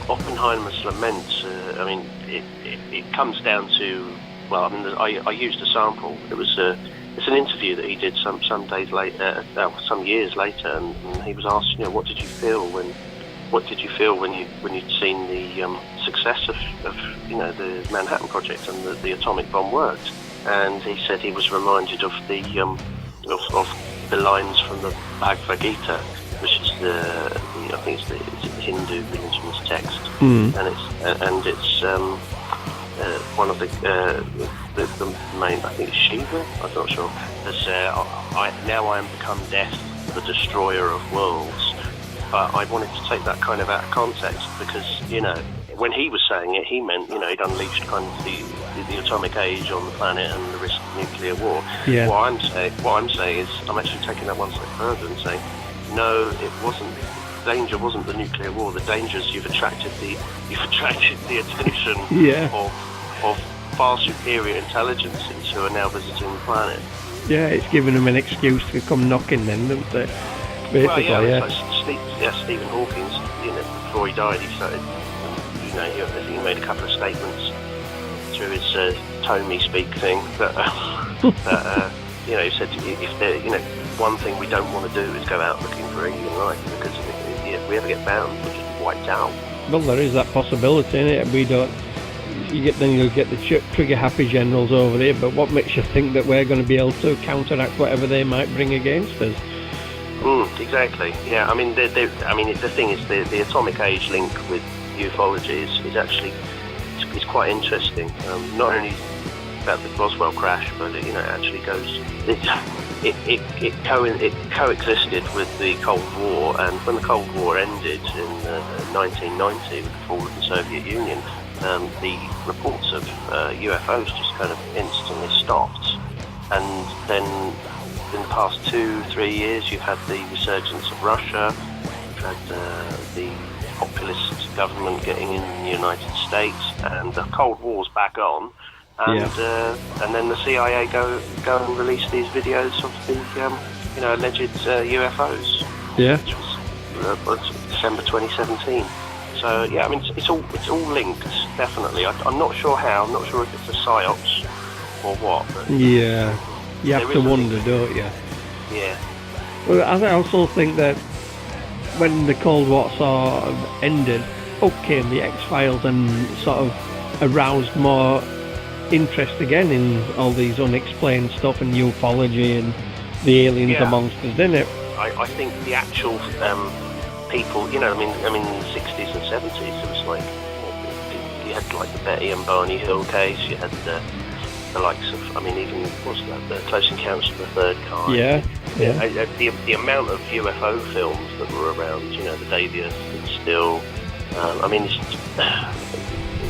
Oppenheimer's Lament, I mean, it comes down to, well, I mean, I used a sample. It's an interview that he did some days later, some years later, and he was asked, what did you feel when you'd seen the success of the Manhattan Project and the atomic bomb worked? And he said he was reminded of the lines from the Bhagavad Gita, which is I think it's the Hindu religion's text, and it's one of the the main, I think it's Shiva, I'm not sure. There's, now I am become death, the destroyer of worlds. But I wanted to take that kind of out of context because, you know, when he was saying it, he meant, you know, he'd unleashed kind of the atomic age on the planet and the risk of nuclear war. Yeah. What I'm saying is, I'm actually taking that one step further and saying, no, it wasn't. Danger wasn't the nuclear war. The danger is you've attracted the attention of far superior intelligences who are now visiting the planet. Yeah, it's giving them an excuse to come knocking then, don't they? Basically, well, yeah. Like Stephen Hawking, you know, before he died, he started, you know, he made a couple of statements through his Tommy speak thing that you know, he said if there, you know, one thing we don't want to do is go out looking for alien life because if we ever get found, we'll just be wiped out. Well, there is that possibility, innit? We don't. You'll get the trigger-happy generals over there, but what makes you think that we're going to be able to counteract whatever they might bring against us? Exactly. Yeah. I mean, the thing is, the atomic age link with ufology is actually it's quite interesting. Not only about the Roswell crash, but you know, it actually goes. It coexisted with the Cold War, and when the Cold War ended in 1990 with the fall of the Soviet Union, the reports of UFOs just kind of instantly stopped. And then in the past 2-3 years, you've had the resurgence of Russia, you've had the populist government getting in the United States, and the Cold War's back on. And then the CIA go and release these videos of the alleged UFOs. Yeah. Which was December 2017. So yeah, I mean it's all linked, definitely. I'm not sure how. I'm not sure if it's a psyops or what. But yeah, you have to wonder, don't you? Yeah. Well, I also think that when the Cold War sort of ended, up came the X-Files and sort of aroused more interest again in all these unexplained stuff and ufology and the aliens and monsters, didn't it? I think the actual people, you know, I mean in the 60s and 70s, it was like you had like the Betty and Barney Hill case, you had the likes of, I mean, even what's that, the Close Encounters of the Third Kind. Yeah. The amount of UFO films that were around, you know, the Day the Earth Stood Still. I mean,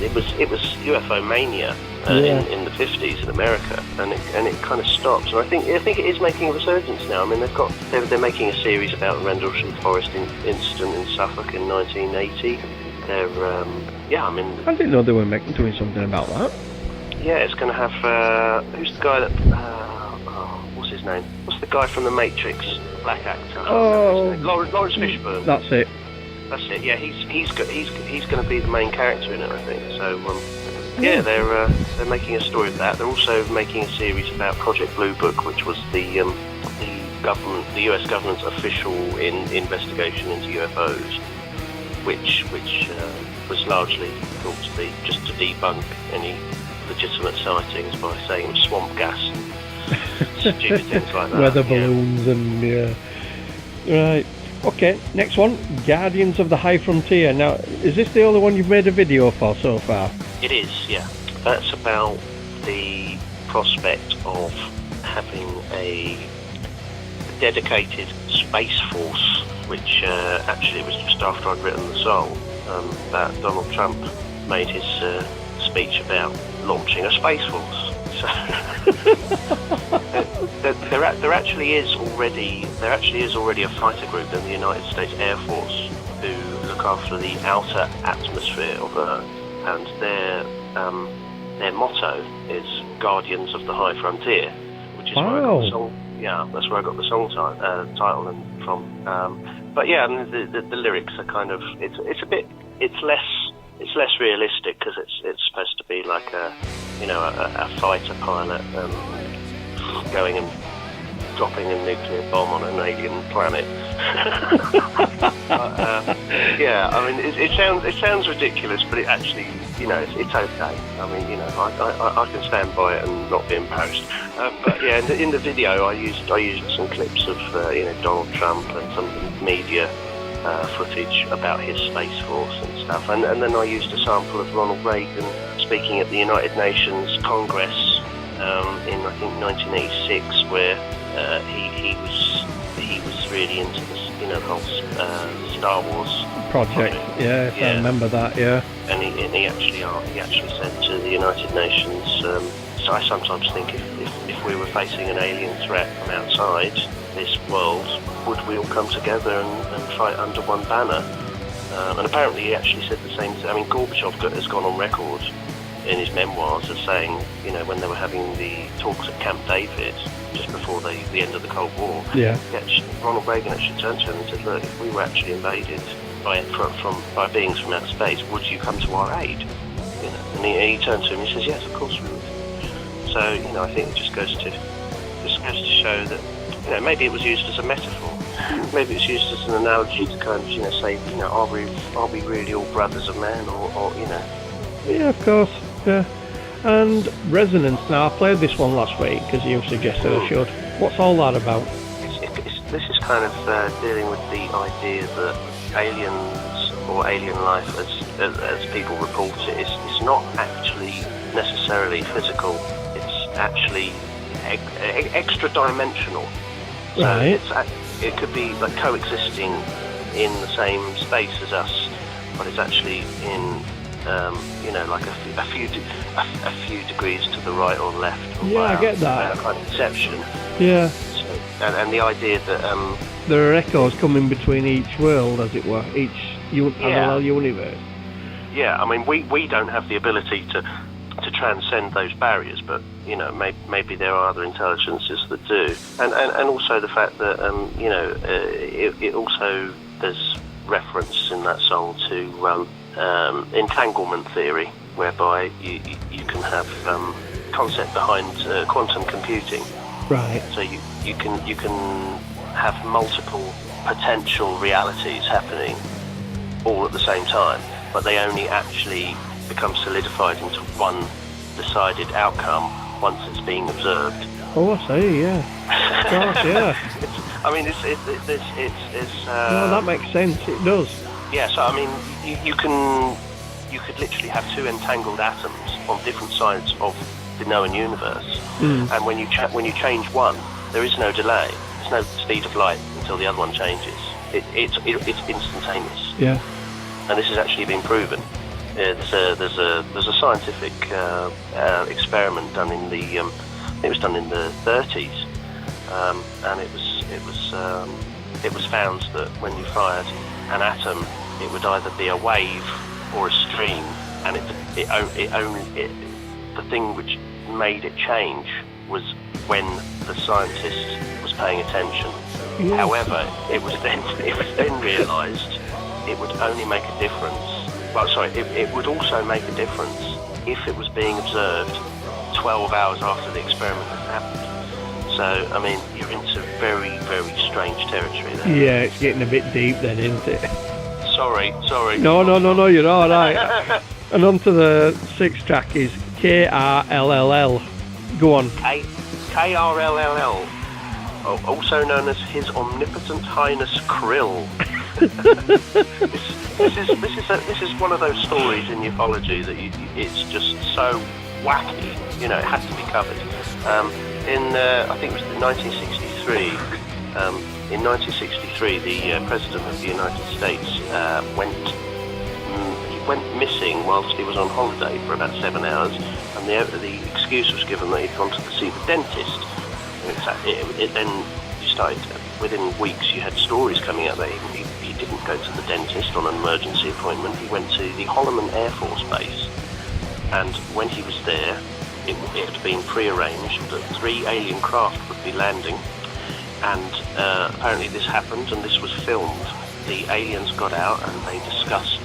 it was UFO mania in the 50s in America, and it kind of stopped. And I think it is making a resurgence now. I mean, they're making a series about the Rendlesham Forest incident in Suffolk in 1980. I didn't know they were doing something about that. Yeah, it's going to have who's the guy that what's his name? What's the guy from The Matrix? The black actor. Lawrence Fishburne. That's it. Yeah, he's going to be the main character in it, I think. So they're making a story of that. They're also making a series about Project Blue Book, which was the US government's official investigation into UFOs, which was largely thought to be just to debunk any legitimate sightings by saying swamp gas and stupid things like that. Weather balloons and right. Okay, next one, Guardians of the High Frontier. Now, is this the only one you've made a video for so far? It is, yeah. That's about the prospect of having a dedicated space force, which actually was just after I'd written the song, that Donald Trump made his speech about launching a space force. So there actually is already a fighter group in the United States Air Force who look after the outer atmosphere of Earth, and their motto is Guardians of the High Frontier, which is where I got the song. Yeah, that's where I got the song title from. But yeah, and the lyrics are kind of it's less realistic because it's supposed to be like a fighter pilot going and dropping a nuclear bomb on an alien planet. Yeah, I mean it sounds ridiculous, but it actually, you know, it's okay. I mean, you know, I can stand by it and not be embarrassed. But yeah, in the video I used some clips of Donald Trump and some media footage about his space force and stuff, and then I used a sample of Ronald Reagan speaking at the United Nations Congress in I think 1986, where he was really into this, the whole Star Wars project. Yeah, I remember that. Yeah. And he actually said to the United Nations, so I sometimes think if we were facing an alien threat from outside this world, would we all come together and fight under one banner? And apparently he actually said the same thing. I mean, Gorbachev has gone on record in his memoirs as saying, when they were having the talks at Camp David just before the end of the Cold War, Ronald Reagan actually turned to him and said, look, if we were actually invaded by beings from outer space, would you come to our aid? And he turned to him and he says, yes, of course we would. So, I think it just goes to show that, maybe it was used as a metaphor. Maybe it's used as an analogy to kind of, say, are we really all brothers of man, or Yeah, of course. Yeah. And Resonance. Now, I played this one last week because you suggested I should. What's all that about? This is kind of dealing with the idea that aliens or alien life, as people report it, is not actually necessarily physical. It's actually extra dimensional. So right. It could be like coexisting in the same space as us, but it's actually in like a few degrees to the right or left. Or I get that. Kind of conception. Yeah. So, and the idea that there are echoes coming between each world, as it were, each parallel universe. Yeah, I mean, we don't have the ability to transcend those barriers, but maybe there are other intelligences that do, and also the fact that it also, there's reference in that song to entanglement theory, whereby you can have concept behind quantum computing. Right. So you can have multiple potential realities happening all at the same time, but they only actually become solidified into one decided outcome once it's being observed. Oh, I see. Yeah. Of course. Yeah. I mean, it's no, that makes sense. It does. Yeah. So I mean, you could literally have two entangled atoms on different sides of the known universe, and when you change one, there is no delay. There's no speed of light until the other one changes. It's instantaneous. Yeah. And this has actually been proven. There's a scientific experiment done in the it was done in the 30s, and it was found that when you fired an atom, it would either be a wave or a stream, and the thing which made it change was when the scientist was paying attention. Yes. However, it was then realised it would only make a difference. Well, sorry, it would also make a difference if it was being observed 12 hours after the experiment had happened. So, I mean, you're into very, very strange territory there. Yeah, it's getting a bit deep then, isn't it? Sorry. No, you're all right. And on to the sixth track is KRLLL. Go on. KRLLL, also known as His Omnipotent Highness Krill. This is one of those stories in ufology that it's just so wacky, it has to be covered. I think it was in 1963. In 1963, the President of the United States went missing whilst he was on holiday for about 7 hours, and the excuse was given that he'd gone to see the dentist. It then you started. Within weeks, you had stories coming out that he didn't go to the dentist on an emergency appointment. He went to the Holloman Air Force Base, and when he was there, it had been prearranged that 3 alien craft would be landing, and apparently this happened, and this was filmed. The aliens got out and they discussed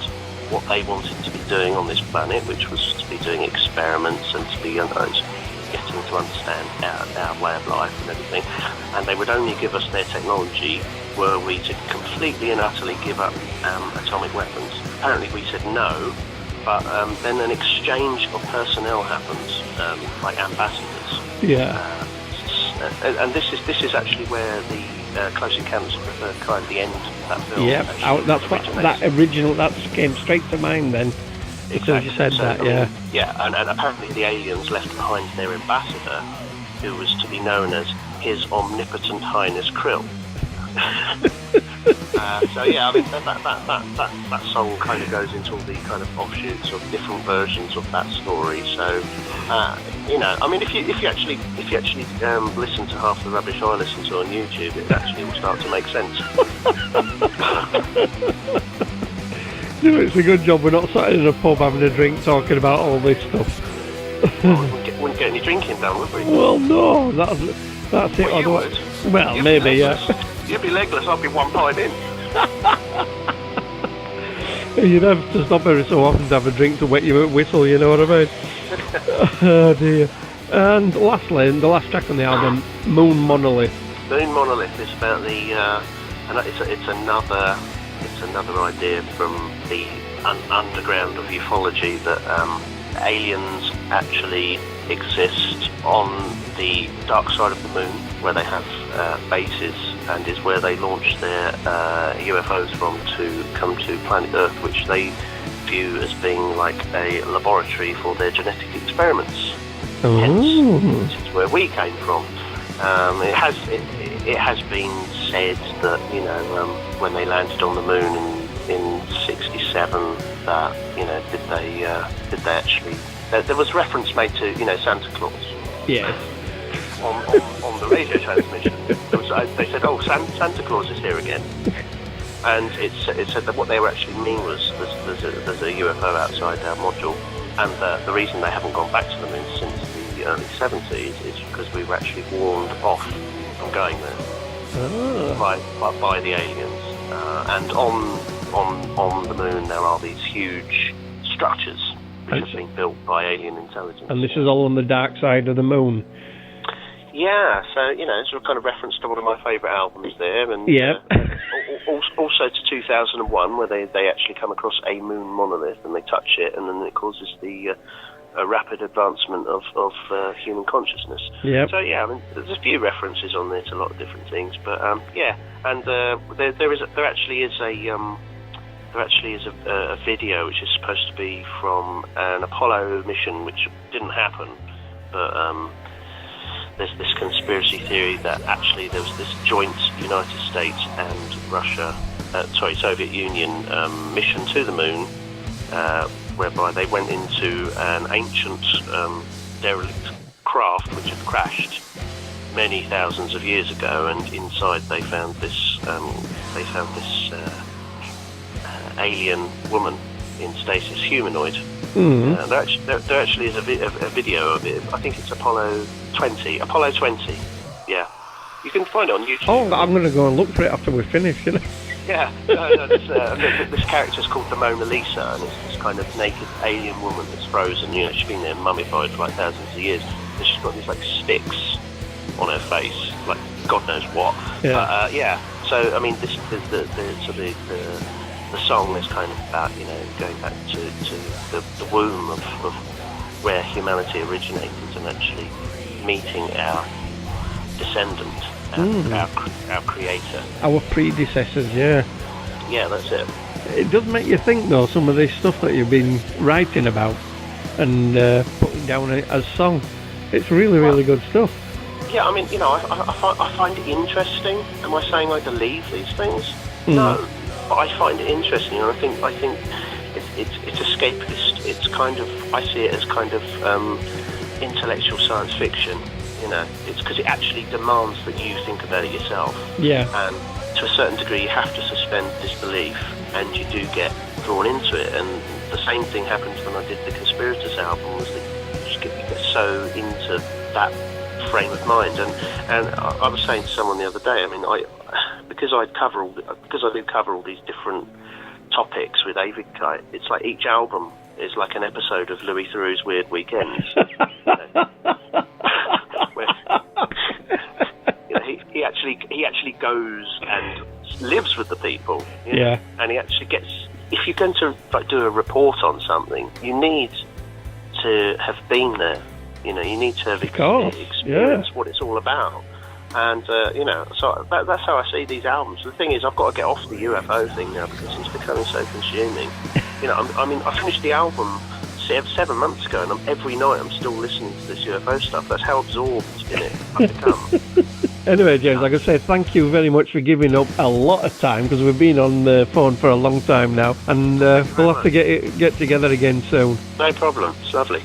what they wanted to be doing on this planet, which was to be doing experiments and to be getting to understand our way of life and everything, and they would only give us their technology were we to completely and utterly give up atomic weapons. Apparently we said no, but then an exchange of personnel happens, like ambassadors. Yeah. And this is actually where the Close Encounters of the Third Kind, the end of that film. Yeah, that came straight to mind then. exactly. You said that, yeah. Yeah, and apparently the aliens left behind their ambassador, who was to be known as His Omnipotent Highness Krill. So yeah, I mean that song kind of goes into all the kind of offshoots of different versions of that story. So you know, I mean, if you actually listen to half the rubbish I listen to on YouTube, it actually will start to make sense. No, it's a good job we're not sat in a pub having a drink talking about all this stuff. Well, wouldn't get any drinking done, would we? Well, no, that's it. Well, you would. Well, You'd maybe, yeah. You'd be legless, I'd be one pint in. You'd have to stop every so often to have a drink to wet your whistle, you know what I mean? Oh dear. And lastly, the last track on the album, Moon Monolith. Moon Monolith is about the, and it's another idea from the underground of ufology that aliens actually exist on the dark side of the moon, where they have bases, and is where they launch their UFOs from to come to planet Earth, which they view as being like a laboratory for their genetic experiments. Hence, this is where we came from. It has been said that, you know, when they landed on the moon in '67, that, you know, did they actually? There was reference made to, you know, Santa Claus. Yes. On the radio transmission. They said, "Oh, Santa Claus is here again," and it said that what they were actually meaning was there's a UFO outside our module, and the reason they haven't gone back to the moon since the early '70s is because we were actually warned off from going there by the aliens, and on the moon there are these huge structures which have been built by alien intelligence. And this is all on the dark side of the moon. Yeah, so, you know, it's a kind of reference to one of my favourite albums there, and also to 2001, where they actually come across a moon monolith and they touch it, and then it causes the rapid advancement of human consciousness. Yep. So yeah, I mean, there's a few references on there to a lot of different things, but yeah, and there actually is a video which is supposed to be from an Apollo mission, which didn't happen, but there's this conspiracy theory that actually there was this joint United States and Soviet Union mission to the moon, whereby they went into an ancient derelict craft which had crashed many thousands of years ago, and inside they found this alien woman in stasis, humanoid. There actually is a video of it. I think it's Apollo 20. Yeah, you can find it on YouTube. Oh, I'm going to go and look for it after we finish, you know. Yeah, this character's called the Mona Lisa, and it's this kind of naked alien woman that's frozen. You know, she's been there mummified for like thousands of years, and she's got these like sticks on her face, like God knows what. Yeah. But, yeah. So I mean, the song is kind of about, you know, going back to the womb of where humanity originated, and actually meeting our descendant, our creator. Our predecessors, yeah. Yeah, that's it. It does make you think, though, some of this stuff that you've been writing about and putting down as song. It's really, really good stuff. Yeah, I mean, you know, I find it interesting. Am I saying I believe these things? No. But I find it interesting, and I think it's escapist. It's kind of, I see it as kind of intellectual science fiction. You know, it's because it actually demands that you think about it yourself. Yeah. And to a certain degree, you have to suspend disbelief, and you do get drawn into it. And the same thing happens when I did the Conspirators album, was that you get so into that frame of mind. And I was saying to someone the other day, I mean, because I do cover all these different topics with Ewigkeit, it's like each album is like an episode of Louis Theroux's Weird Weekends. He actually goes and lives with the people. You know? Yeah. And he actually gets. If you're going to like do a report on something, you need to have been there. You know, you need to have experienced what it's all about. And, you know, so that's how I see these albums. The thing is, I've got to get off the UFO thing now because it's becoming so consuming. You know, I mean, I finished the album 7 months ago, and every night I'm still listening to this UFO stuff. That's how absorbed in it I've become. Anyway, James, like I say, thank you very much for giving up a lot of time, because we've been on the phone for a long time now, and we'll have to get together again soon. No problem. It's lovely.